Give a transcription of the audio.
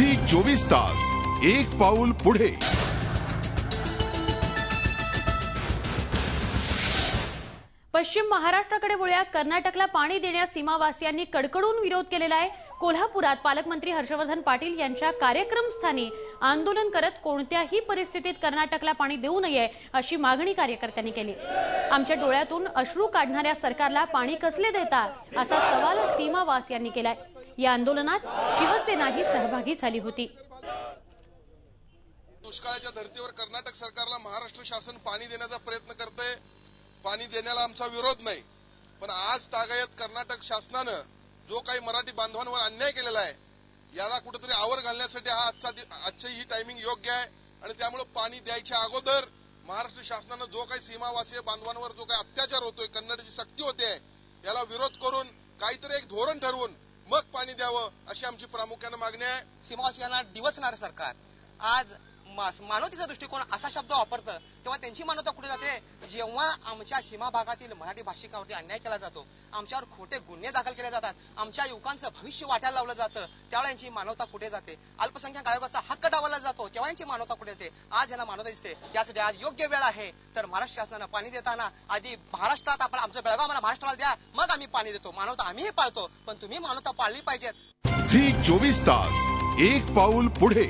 Zee 24 तास एक पाऊल पुढे। पश्चिम महाराष्ट्राकडे वळूया। कर्नाटकला पाणी देण्यास सीमावासियांनी कडकडून विरोध केलेला आहे। कोल्हापुरात पालकमंत्री हर्षवर्धन पाटील यांच्या कार्यक्रमस्थानी आंदोलन करत कोणत्याही परिस्थितीत कर्नाटकला पाणी देऊ नये अशी मागणी कार्यकर्त्यांनी केली। आमच्या डोळ्यातून अश्रू काढणाऱ्या सरकारला पाणी कसले देता असा सवाल सीमावासियांनी केलाय। या आंदोलनात शिवसेनाही सहभागी झाली होती। दुष्काळाच्या धर्तीवर कर्नाटक सरकारला महाराष्ट्र शासन पाणी देण्याचा प्रयत्न करते। पाणी देण्याला आमचा विरोध नाही, पण आज तागायत कर्नाटक शासनाने जो काही मराठी बांधवांवर अन्याय केलेला आहे याला कुठेतरी आवर घालण्यासाठी आजची ही टायमिंग योग्य आहे। आणि त्यामुळे पाणी द्यायच्या अगोदर महाराष्ट्र शासनाने जो काही सीमावासीय बांधवांवर जो काही अत्याचार होतोय, कन्नडची सक्ती होते, याला विरोध करून काहीतरी एक धोरण ठरवून मग पाणी द्यावं अशी आमची प्रामुख्याने मागणी आहे। सीमावासियांना डिवचणारे सरकार आज मानवतेचा दृष्टिकोन असा शब्द वापरतं तेव्हा त्यांची मानवता कुठे जाते? जेव्हा आमच्या सीमा भागातील मराठी भाषिकांवरती अन्याय केला जातो, आमच्यावर खोटे गुन्हे दाखल केले जातात, आमच्या युवकांचं भविष्य वाट्याला लावलं जातं, त्यावेळेला यांची मानवता कुठे जाते? अल्पसंख्याक आयोगाचा हक्क डावलला जातो तेव्हा यांची मानवता कुठे येते? आज यांना मानवता दिसते। यासाठी आज योग्य वेळ आहे। तर महाराष्ट्र शासनानं पाणी देताना आधी महाराष्ट्रात आपण आमचं बेळगाव मला महाराष्ट्राला द्या, मग आम्ही पाणी देतो। मानवता आम्हीही पाळतो, पण तुम्ही मानवता पाळली पाहिजेत। झी 24 तास एक पाऊल पुढे।